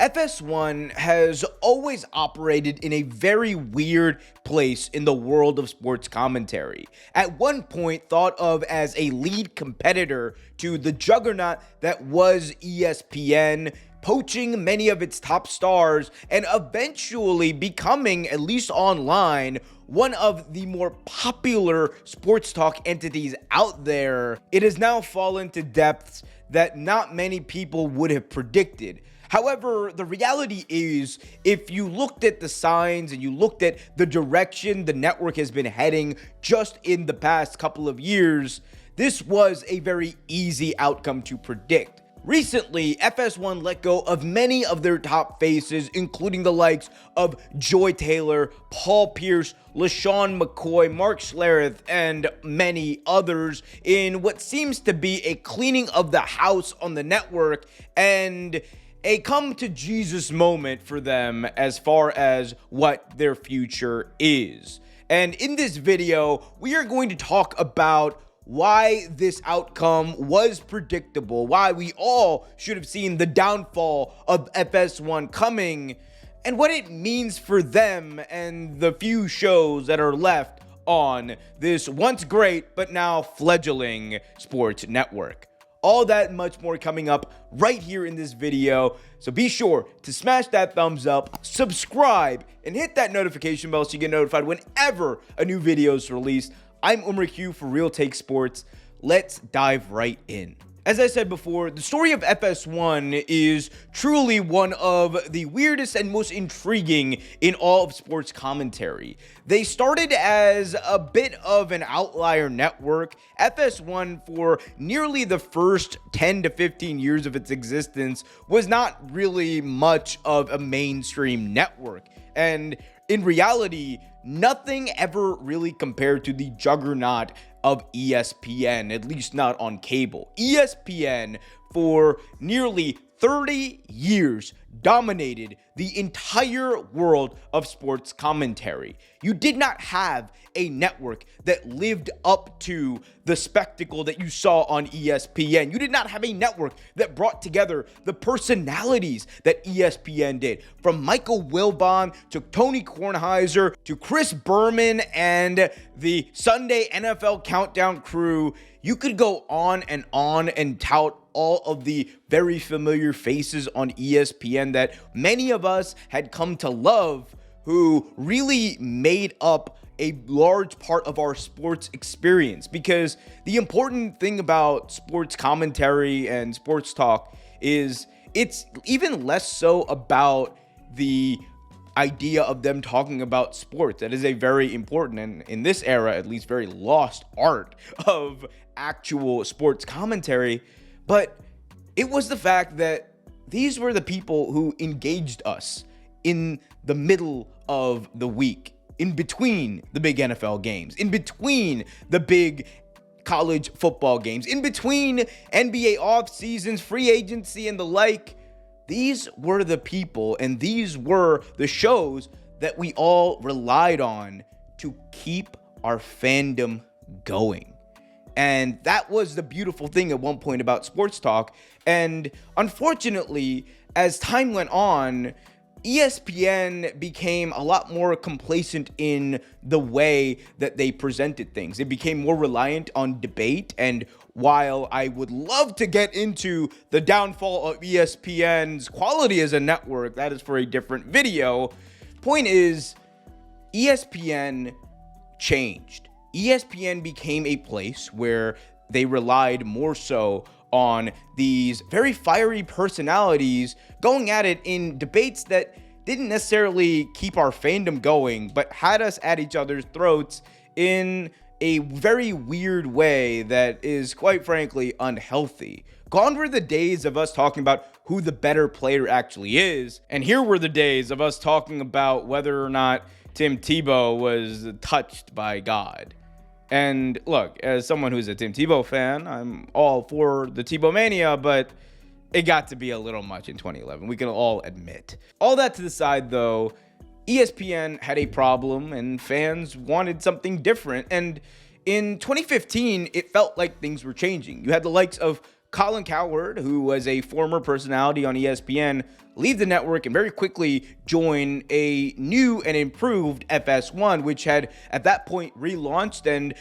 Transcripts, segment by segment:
FS1 has always operated in a very weird place in the world of sports commentary. At one point thought of as a lead competitor to the juggernaut that was ESPN, poaching many of its top stars and eventually becoming, at least online, one of the more popular sports talk entities out there. It has now fallen to depths that not many people would have predicted. However, the reality is, if you looked at the signs and you looked at the direction the network has been heading just in the past couple of years, this was a very easy outcome to predict. Recently, FS1 let go of many of their top faces, including the likes of Joy Taylor, Paul Pierce, LaShawn McCoy, Mark Schlereth, and many others in what seems to be a cleaning of the house on the network and a come to Jesus moment for them as far as what their future is. And in this video, we are going to talk about why this outcome was predictable, why we all should have seen the downfall of FS1 coming, and what it means for them and the few shows that are left on this once great but now fledgling sports network. All that and much more coming up right here in this video. So be sure to smash that thumbs up, subscribe, and hit that notification bell so you get notified whenever a new video is released. I'm Omer Q for Real Take Sports. Let's dive right in. As I said before, the story of FS1 is truly one of the weirdest and most intriguing in all of sports commentary. They started as a bit of an outlier network. FS1, for nearly the first 10 to 15 years of its existence, was not really much of a mainstream network. And in reality, nothing ever really compared to the juggernaut of ESPN, at least not on cable. ESPN, for nearly 30 years, dominated the entire world of sports commentary. You did not have a network that lived up to the spectacle that you saw on ESPN. You did not have a network that brought together the personalities that ESPN did. From Michael Wilbon to Tony Kornheiser to Chris Berman and the Sunday NFL Countdown crew, you could go on and tout all of the very familiar faces on ESPN that many of us had come to love, who really made up a large part of our sports experience. Because the important thing about sports commentary and sports talk is it's even less so about the idea of them talking about sports. That is a very important, and in this era at least, very lost art of actual sports commentary. But it was the fact that these were the people who engaged us in the middle of the week, in between the big NFL games, in between the big college football games, in between NBA off seasons, free agency, and the like. These were the people and these were the shows that we all relied on to keep our fandom going. And that was the beautiful thing at one point about sports talk. And unfortunately, as time went on, ESPN became a lot more complacent in the way that they presented things. It became more reliant on debate. And while I would love to get into the downfall of ESPN's quality as a network, that is for a different video. Point is, ESPN changed. ESPN became a place where they relied more so on these very fiery personalities going at it in debates that didn't necessarily keep our fandom going, but had us at each other's throats in a very weird way that is, quite frankly, unhealthy. Gone were the days of us talking about who the better player actually is, and here were the days of us talking about whether or not Tim Tebow was touched by God. And look, as someone who's a Tim Tebow fan, I'm all for the Tebow mania, but it got to be a little much in 2011. We can all admit. All that to the side, though, ESPN had a problem and fans wanted something different. And in 2015, it felt like things were changing. You had the likes of Colin Cowherd, who was a former personality on ESPN, leave the network and very quickly join a new and improved FS1, which had at that point relaunched and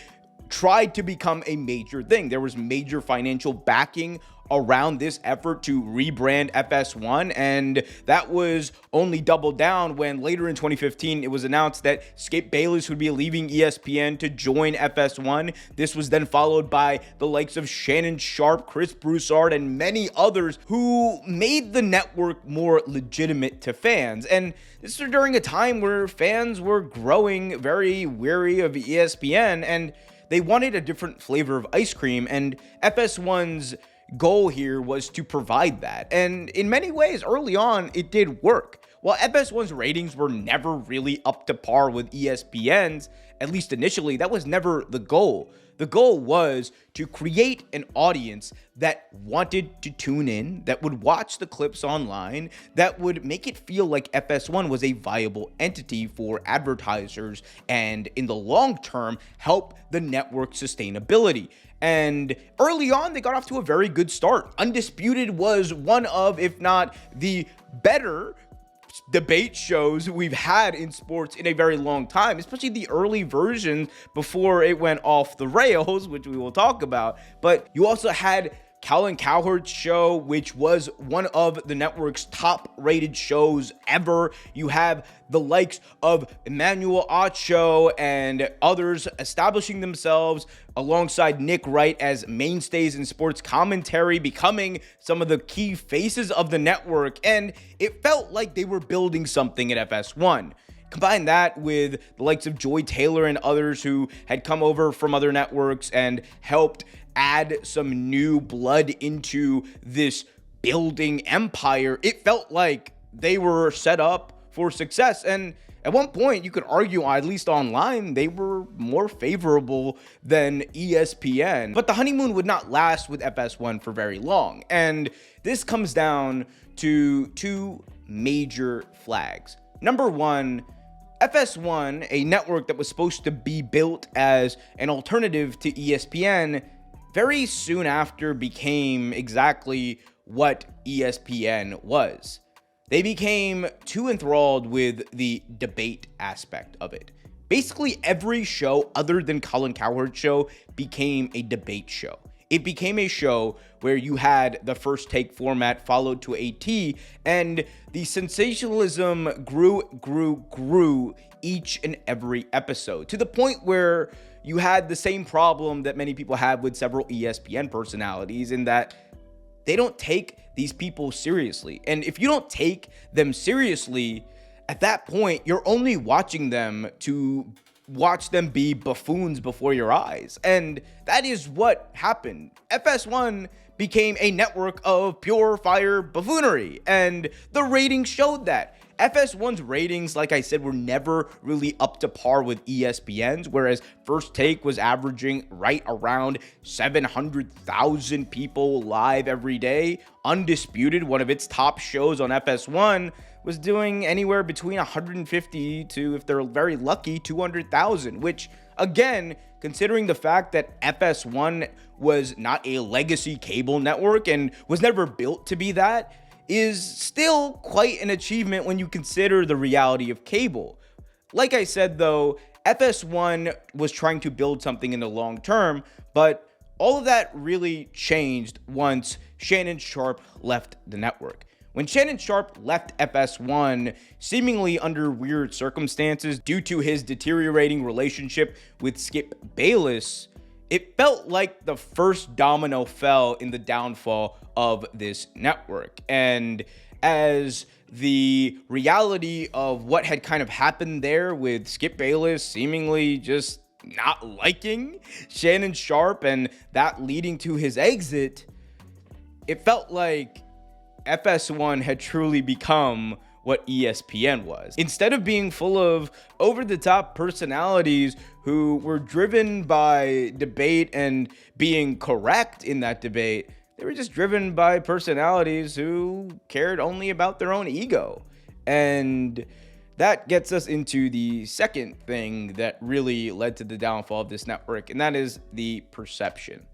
tried to become a major thing. There was major financial backing around this effort to rebrand FS1, and that was only doubled down when later in 2015 it was announced that Skip Bayless would be leaving ESPN to join FS1. This was then followed by the likes of Shannon Sharpe, Chris Broussard, and many others who made the network more legitimate to fans. And this was during a time where fans were growing very weary of ESPN, and they wanted a different flavor of ice cream, and FS1's goal here was to provide that. And in many ways, early on, it did work. While FS1's ratings were never really up to par with ESPN's, at least initially, that was never the goal. The goal was to create an audience that wanted to tune in, that would watch the clips online, that would make it feel like FS1 was a viable entity for advertisers and, in the long term, help the network sustainability. And early on, they got off to a very good start. Undisputed was one of, if not the better debate shows we've had in sports in a very long time, especially the early versions before it went off the rails, which we will talk about. But you also had Colin Cowherd's show, which was one of the network's top rated shows ever. You have the likes of Emmanuel Acho and others establishing themselves alongside Nick Wright as mainstays in sports commentary, becoming some of the key faces of the network. And it felt like they were building something at FS1. Combine that with the likes of Joy Taylor and others who had come over from other networks and helped add some new blood into this building empire. It felt like they were set up for success. And at one point, you could argue, at least online, they were more favorable than ESPN. But the honeymoon would not last with FS1 for very long. And this comes down to two major flags. Number one, FS1, a network that was supposed to be built as an alternative to ESPN, very soon after became exactly what ESPN was. They became too enthralled with the debate aspect of it. Basically, every show other than Colin Cowherd's show became a debate show. It became a show where you had the first take format followed to a T, and the sensationalism grew each and every episode, to the point where you had the same problem that many people have with several ESPN personalities, in that they don't take these people seriously. And if you don't take them seriously, at that point, you're only watching them to watch them be buffoons before your eyes. And that is what happened. FS1 became a network of pure fire buffoonery, and the ratings showed that. FS1's ratings, like I said, were never really up to par with ESPN's, whereas First Take was averaging right around 700,000 people live every day. Undisputed, one of its top shows on FS1, was doing anywhere between 150 to, if they're very lucky, 200,000, which, again, considering the fact that FS1 was not a legacy cable network and was never built to be that, is still quite an achievement when you consider the reality of cable. Like I said, though, FS1 was trying to build something in the long term, but all of that really changed once Shannon Sharpe left the network. When Shannon Sharpe left FS1, seemingly under weird circumstances due to his deteriorating relationship with Skip Bayless, it felt like the first domino fell in the downfall of this network. And as the reality of what had kind of happened there, with Skip Bayless seemingly just not liking Shannon Sharpe and that leading to his exit, it felt like FS1 had truly become what ESPN was. Instead of being full of over-the-top personalities who were driven by debate and being correct in that debate, they were just driven by personalities who cared only about their own ego. And that gets us into the second thing that really led to the downfall of this network, and that is the perception.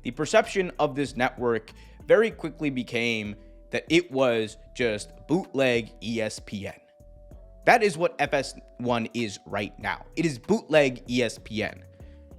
the perception of this network very quickly became that it was just bootleg ESPN. That is what FS1 is right now. It is bootleg ESPN.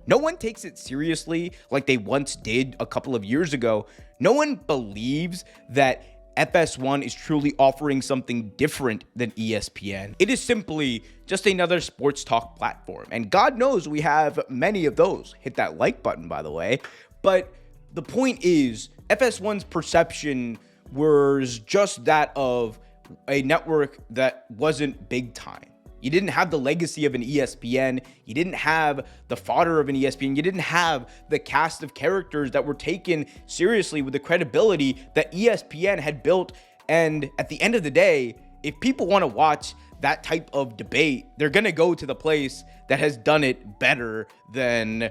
No one takes it seriously like they once did a couple of years ago. No one believes that FS1 is truly offering something different than ESPN. It is simply just another sports talk platform. And God knows we have many of those. Hit that like button, by the way. But the point is, FS1's perception was just that of a network that wasn't big time. You didn't have the legacy of an ESPN. You didn't have the fodder of an ESPN. You didn't have the cast of characters that were taken seriously with the credibility that ESPN had built. And at the end of the day, if people want to watch that type of debate, they're going to go to the place that has done it better than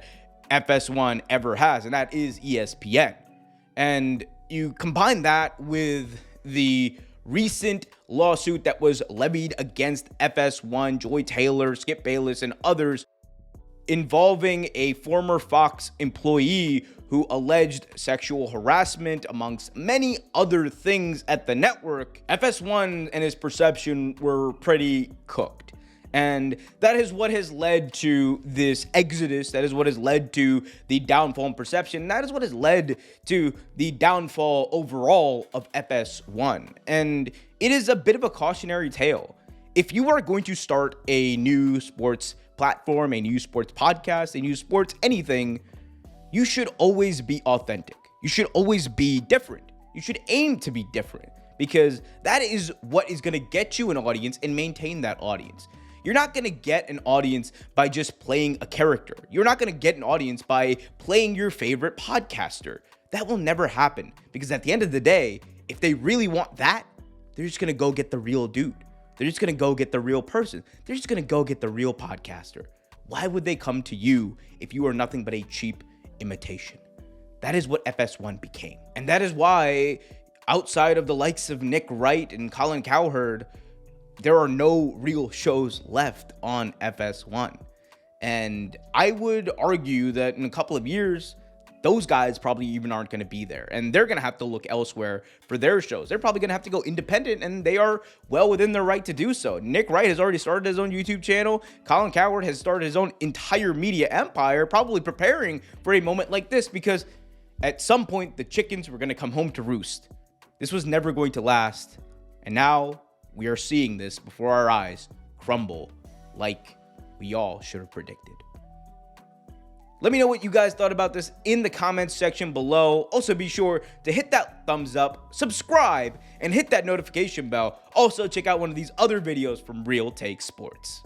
FS1 ever has, and that is ESPN. And you combine that with the recent lawsuit that was levied against FS1, Joy Taylor, Skip Bayless, and others involving a former Fox employee who alleged sexual harassment amongst many other things at the network. FS1 and his perception were pretty cooked. And that is what has led to this exodus. That is what has led to the downfall in perception. That is what has led to the downfall overall of FS1. And it is a bit of a cautionary tale. If you are going to start a new sports platform, a new sports podcast, a new sports anything, you should always be authentic. You should always be different. You should aim to be different, because that is what is going to get you an audience and maintain that audience. You're not going to get an audience by just playing a character. You're not going to get an audience by playing your favorite podcaster. That will never happen, because at the end of the day, if they really want that, they're just going to go get the real dude. They're just going to go get the real person. They're just going to go get the real podcaster. Why would they come to you if you are nothing but a cheap imitation? That is what FS1 became. And that is why, outside of the likes of Nick Wright and Colin Cowherd, there are no real shows left on FS1. And I would argue that in a couple of years, those guys probably even aren't going to be there. And they're going to have to look elsewhere for their shows. They're probably going to have to go independent, and they are well within their right to do so. Nick Wright has already started his own YouTube channel. Colin Cowherd has started his own entire media empire, probably preparing for a moment like this, because at some point, the chickens were going to come home to roost. This was never going to last. And now we are seeing this before our eyes crumble like we all should have predicted. Let me know what you guys thought about this in the comments section below. Also, be sure to hit that thumbs up, subscribe, and hit that notification bell. Also, check out one of these other videos from Real Take Sports.